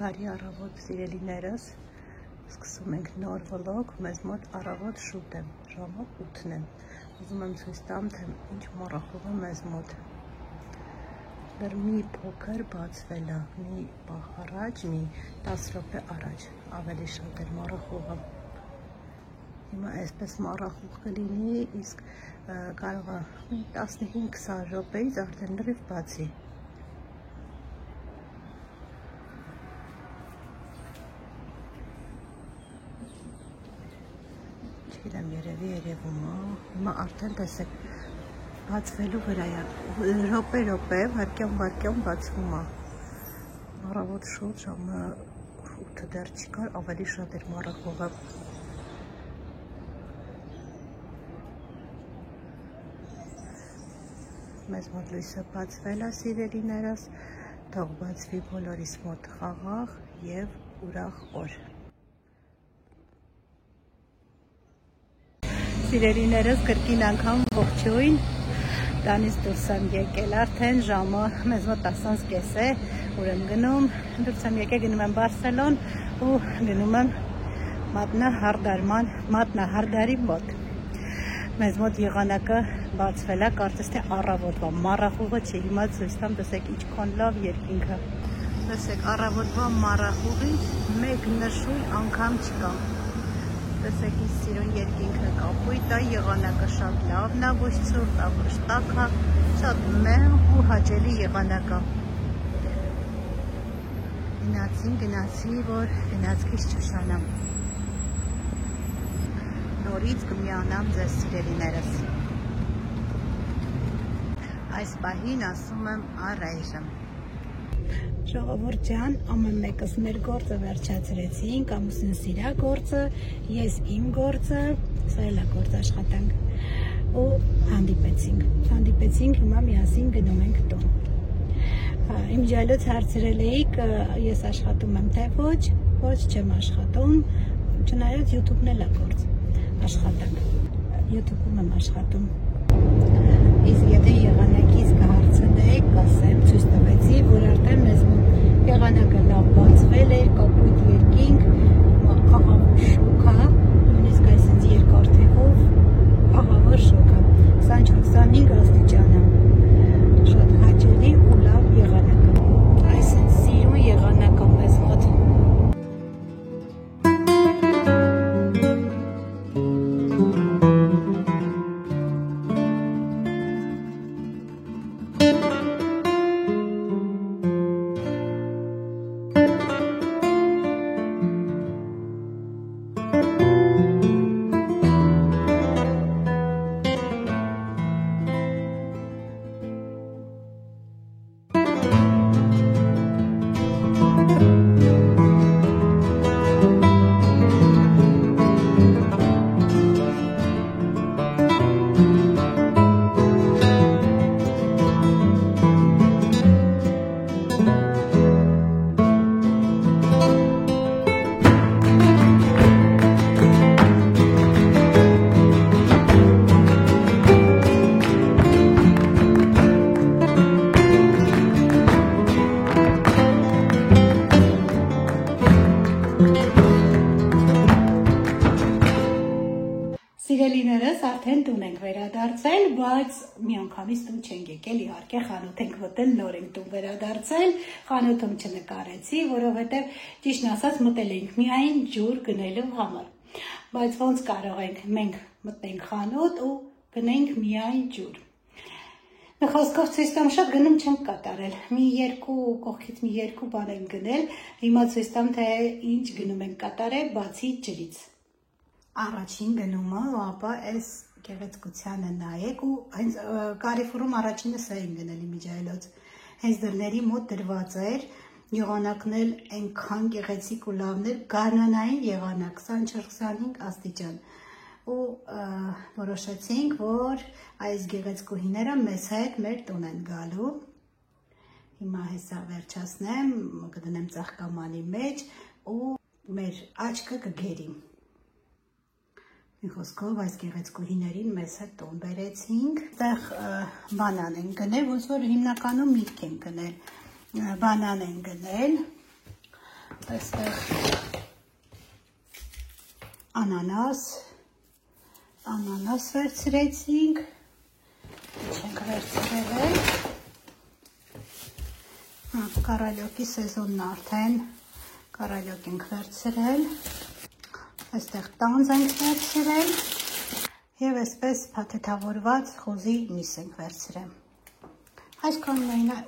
Բարի առավոտ սիրելիներս, սկսում ենք նոր վլոգ, մեզ մոտ առավոտ շուտ է, ժամը 8-ն է, ուզում եմ ցույց տամ, թե ինչ մառախուղ է մեզ մոտ, դեռ մի փոքր բացվել է, մի պահ առաջ, մի 10 րոպե առաջ, ավելի շատ էր մառախուղը, հիմա այսպես մառախուղ կլինի, իսկ կարող է 15-20 րոպեից արդեն լրիվ բացի, Իրեմ երևի երևում է, հիմա արդեն տեսեք, բացվելու վրա է, ռոպե, վարկյան բացվում է, առավոտ շուտ, ժամը 8 դեռ չկար, ավելի շատ էր մառախուղը, մեզ մոտ լույսը բացվել է սիրելիներս, թող բացվի բոլորիս մոտ խաղաղ և ուրախ օր։ Սիրելիներս կրկին անգամ ողջույն, տանից դուրս եմ եկել արդեն, ժամը մեզ մոտ 10:30 է, ուր եմ գնում, դուրս եմ եկել, գնում եմ Բարսելոն ու գնում եմ մատնահարդարի մոտ։ Մեզ մոտ եղանակը բացվել է, կարծես թե առավոտվա, մառախուղը չի, հիմա ցույց տամ, տեսեք ինչքան լավ երկինքը։ Տեսեք, առավոտվա մառախուղից մեկ նշույլ անգամ չկա։ Տեսեք ինչ սիրուն երկինքը կապույտ է, եղանակը շատ լավն է, ոչ ցուրտ է, ոչ տաք է, շատ մեղ ու հաճելի եղանակ է։ Գնացի, որ գնացքից չուշանամ։ Նորից կմիանամ ձեզ սիրելիներս։ Այս պահին ասում եմ առայժմ։ Ժողովուրդ ջան, ամեն մեկս մեր գործը վերջացրեցինք, ամուսինս իր գործը, ես իմ գործը, սա էլ է գործ աշխատանք ու հանդիպեցինք, հիմա միասին գնում ենք տուն։ Իմ ջայլոց հարցրել էիք, ես աշխատում եմ թե ոչ չեմ աշխատում, չնայած YouTube-ն էլ է գործ աշխատանք, YouTube-ում եմ աշխատում։ Իսկ եթե եղանակից կհարցնեիք, կասեմ, ցույց տվեցի, որ արդեն մեզ մոտ եղանակը լավ բացվել էր, կապույտ երկինք, ահավոր շոգ է, նույնիսկ այսինքն երկար թևով ահավոր շոգ է, 24-25 աստիճան է, շատ հաճելի ու լավ եղանակ է, այսինքն սիրուն եղանակ է մեզ մոտ։ Սիրելիներս արդեն տուն ենք վերադարձել, բայց մի անգամից տուն չենք եկել, իհարկե խանութ ենք մտել, նոր ենք տուն վերադարձել, խանութում չնկարեցի, որովհետև ճիշտն ասած մտել ենք միայն ջուր գնելու համար, բայց ոնց կարող ենք մենք մտնենք խանութ ու գնենք միայն ջուր։ Մի խոսքով ցույց տամ, շատ գնում չենք կատարել, կողքից մի երկու բան ենք գնել, հիմա ցույց տամ, թե ինչ գնում ենք կատարել, բացի ջրից։ Առաջին գնումը, ապա այս գեղեցկությանը նայեք ու հենց Կարիֆուրում առաջինը սա են գնել իմ ջայլոց, հենց դռների մոտ դրված էր, եղանակն էլ այնքան գեղեցիկ ու լավն էր, գարնանային եղանակ, 24-25 աստիճան ու որոշեցինք, որ այս գեղեցկուհիները մեզ հետ մեր տուն են գալու, հիմա հեսա վերջացնեմ, կդնեմ ծաղկամանի մեջ ու մեր աչքը կգերի։ Մի խոսքով այս գեղեցկուհիներին մեզ հետ տուն բերեցինք, այդտեղ բանան են գնել, ոնց որ հիմնականում միտք են գնել, բանան են գնել, այստեղ անանաս վերցրեցինք, չենք վերցրել, կարալյոկի սեզոնն արդեն կարալյոկ ենք վերցրել, այստեղ տանձ ենք վերցրել և այսպես փաթեթավորված խոզի միս ենք վերցրել, այսքան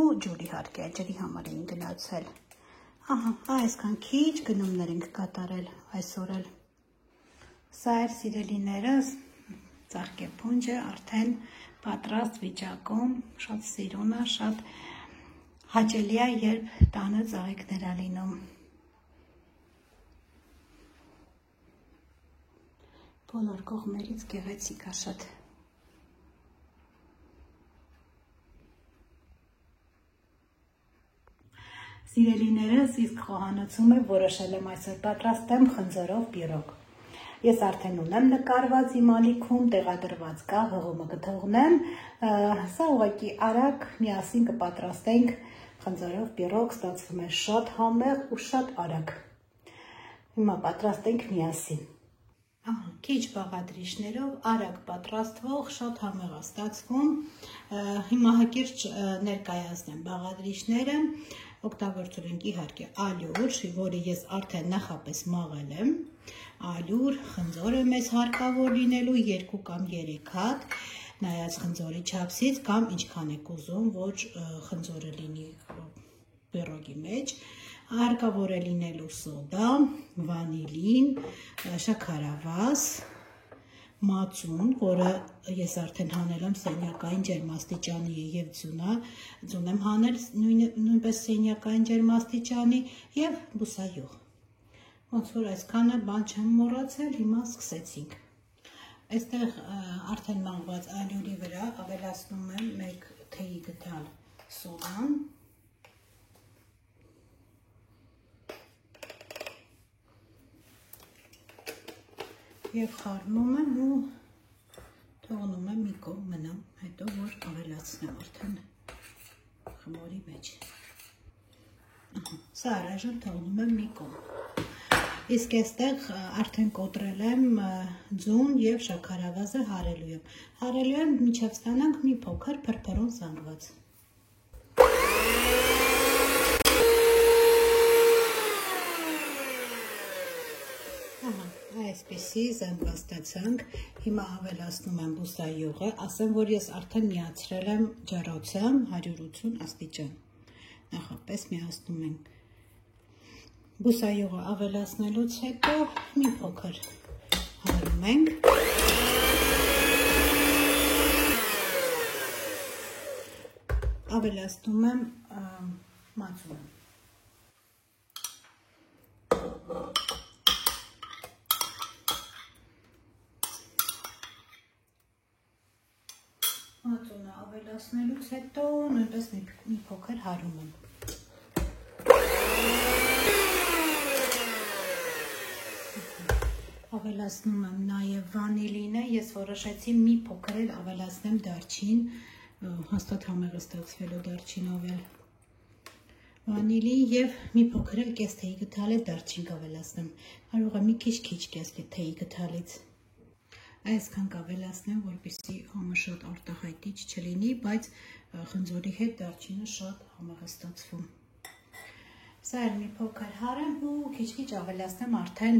ու ջուր իհարկե, ջրի համար էին գնացել, այսքան քիչ գնումներ ենք կատարել այսօր էլ, սա էր սիրելիներս, ծաղկե փունջը արդեն պատրաստ վիճակում, շատ սիրուն է, շատ հաճելի է, երբ տանը ծաղիկներ է լինում։ Բոլոր կողմերից գեղեցիկ է շատ։ Սիրելիներս, իսկ խոհանոցում եմ որոշել եմ այսօր պատրաստեմ խնձորով պիրոգ։ Ես արդեն ունեմ նկարված իմ ալիքում, տեղադրված կա, հղումը կթողնեմ, սա ուղղակի արագ միասին կպատրաստենք խնձորով պիրոգ, ստացվում է շատ համեղ ու շատ արագ։ Հիմա պատրաստենք միասին։ Քիչ բաղադրիչներով արագ պատրաստվող, շատ համեղ է ստացվում։ Հիմա հակիրճ ներկայացնեմ բաղադրիչները, օգտագործել ենք իհարկե ալյուր, որը ես արդեն նախապես մաղել եմ, ալյուր, խնձորը մեզ հարկավոր լինելու 2 կամ 3 հատ, նայած խնձորի չափսից կամ ինչքան եք ուզում, որ խնձորը լինի պիրոգի մեջ, հարկավոր է լինելու սոդա, վանիլին, շաքարավազ, մածուն, որը ես արդեն հանել եմ սենյակային ջերմաստիճանի և ձուն եմ հանել նույնպես սենյակային ջերմաստիճանի և բուսայուղ։ Ոնց որ այսքանը բան չեմ մոռացել, հիմա սկսեցինք։ Այստեղ արդեն մաղված ալյուրի վրա ավելացնում եմ 1 թեյի գդալ սոդան, և խառնում եմ ու թողնում եմ մի կողմ մնամ, հետո որ ավելացնեմ արդեն խմորի մեջ։ Սա առայժմ թողնում եմ մի կողմ։ Իսկ այստեղ արդեն կոտրել եմ ձուն և շաքարավազը հարելու եմ։ Հարելու եմ մինչև ստանանք մի փոքր փրփրուն զանգված։ Այսպիսի զանգված ստացանք, հիմա ավելացնում եմ բուսայուղը, ասեմ, որ ես արդեն միացրել եմ ջեռոցը 180 աստիճան, նախապես միացնում ենք, բուսայուղը ավելացնելուց հետո մի փոքր հարում ենք, ավելացնում եմ մածունը։ Մածունը ավելացնելուց հետո նույնպես մի փոքր հարում եմ։ Ավելացնում եմ նաև վանիլինը, ես որոշեցի մի փոքր էլ ավելացնեմ դարչին, հաստատ համեղ է ստացվելու դարչին ավել վանիլի և մի փոքր էլ կես թեյի գդալից դարչին կավելացնեմ, կարող է մի քիչ կես թեյի գդալից։ Այսքան կավելացնեմ, որպեսզի համը շատ արտահայտիչ չլինի, բայց խնձորի հետ դարչինը շատ համեղ է ստացվում։ Սա էլ մի փոքր հարեմ ու քիչ-քիչ ավելացնեմ արդեն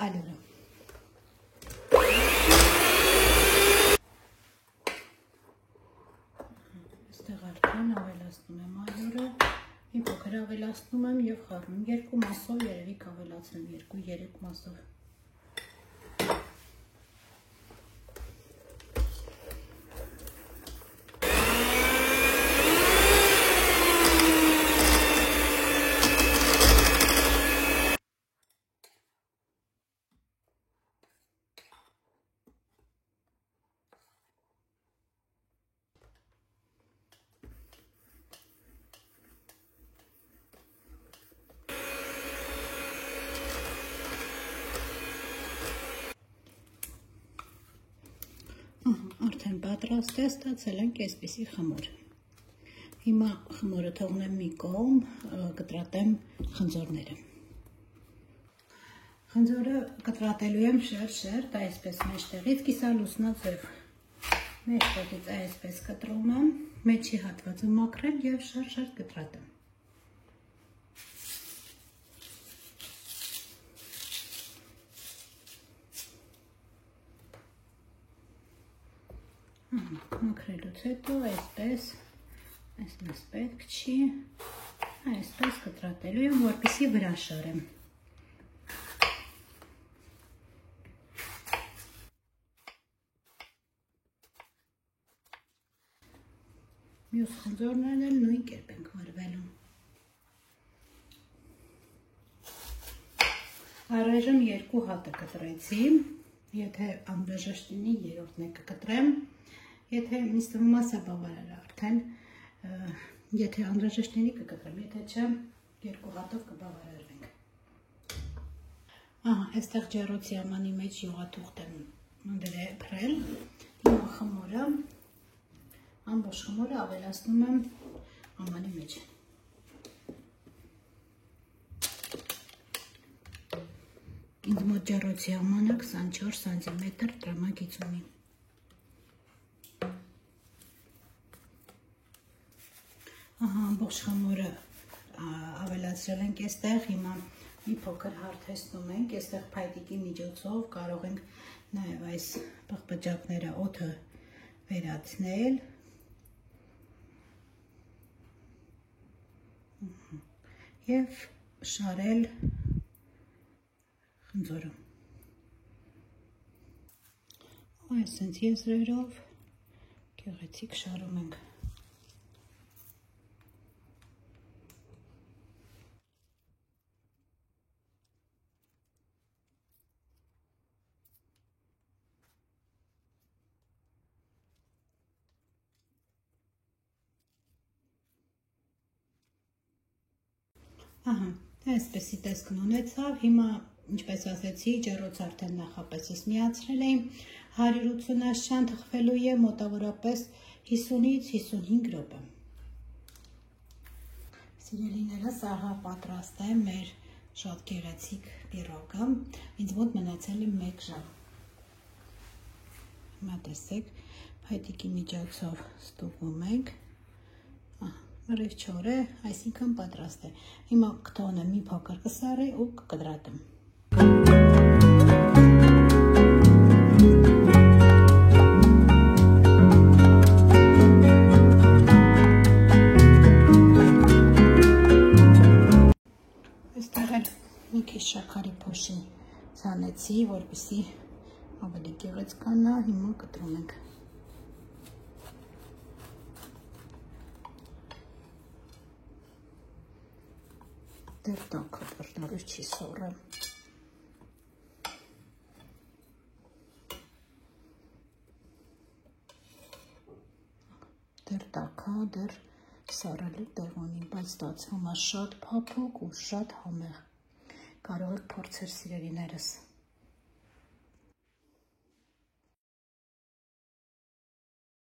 ալյուրը։ Այստեղ արդեն ավելացնում եմ ալյուրը, մի փոքր ավելացնում եմ և խառնում 2 մասով երևի կավելացնեմ 2-3 մասով։ Արդեն պատրաստ է, ստացել ենք այսպիսի խմոր։ Հիմա խմորը թողնեմ մի կողմ, կտրատեմ խնձորները։ Խնձորը կտրատելու եմ շերտ, այսպես մեջտեղից կիսալուսնաձև։ Մեջտեղից այսպես կտրում եմ, մեջի հատվածը մաքրել և շերտ կտրատեմ։ Մաքրելուց հետո այսպես պետք չի, այսպես կտրատելու եմ, որպեսզի վրա շարեմ։ Մյուս խնձորներն էլ նույն կերպ ենք վարվելու։ Առայժմ 2 հատը կտրեցի, եթե անհրաժեշտ լինի երրորդն է կկտրեմ, եթե ինձ թվում է սա բավարար է արդեն, եթե անհրաժեշտ լինի կկտրեմ, եթե չէ 2 հատով կբավարարվենք։ Ահա, այստեղ ջեռոցի ամանի մեջ յուղաթուղթ եմ փռել, հիմա խմորը, ամբողջ խմորը ավելացնում եմ ամանի մեջ։ Ինձ մոտ ջեռոցի ամանը 24 սանտիմետր տրամագիծ ունի։ Ահա, ամբողջ խմորը ավելացրել ենք այստեղ, հիմա մի փոքր հարթեցնում ենք, այստեղ փայտիկի միջոցով կարող ենք նաև այս պղպջակները օդը վերացնել։ Եվ շարել խնձորը։ Այսպես եզրերով գեղեցիկ շարում ենք։ Ահա, այսպեսի տեսքն ունեցավ, հիմա, ինչպես ասեցի, ջեռոց արդեն նախապես ես միացրել եմ, 180 աշճան թխվելու է մոտավորապես 50-ից 55 րոպե։ Սիրելիներս, ահա պատրաստ է մեր շատ գեղեցիկ պիրոգը, ինձ մոտ մնացել է 1 ժամ։ Հիմա տեսեք, փայտիկի միջոցով ստուգում ենք, Արև չոր է, այսինքն պատրաստ է։ Հիմա կթողնեմ մի փոքր կսառի ու կկտրատեմ։ Այստեղ էլ մի քիչ շաքարի փոշի ցանեցի, որպեսզի ավելի գեղեցկանա, հիմա կտրում ենք։ Դեռ տաքը բռնալու չի սառը։ Դեռ տաքը, դեռ սառելու տեղ ունի, բայց ստացվում է շատ փափուկ ու շատ համեղ։ Կարող եք փորձել, սիրելիներս։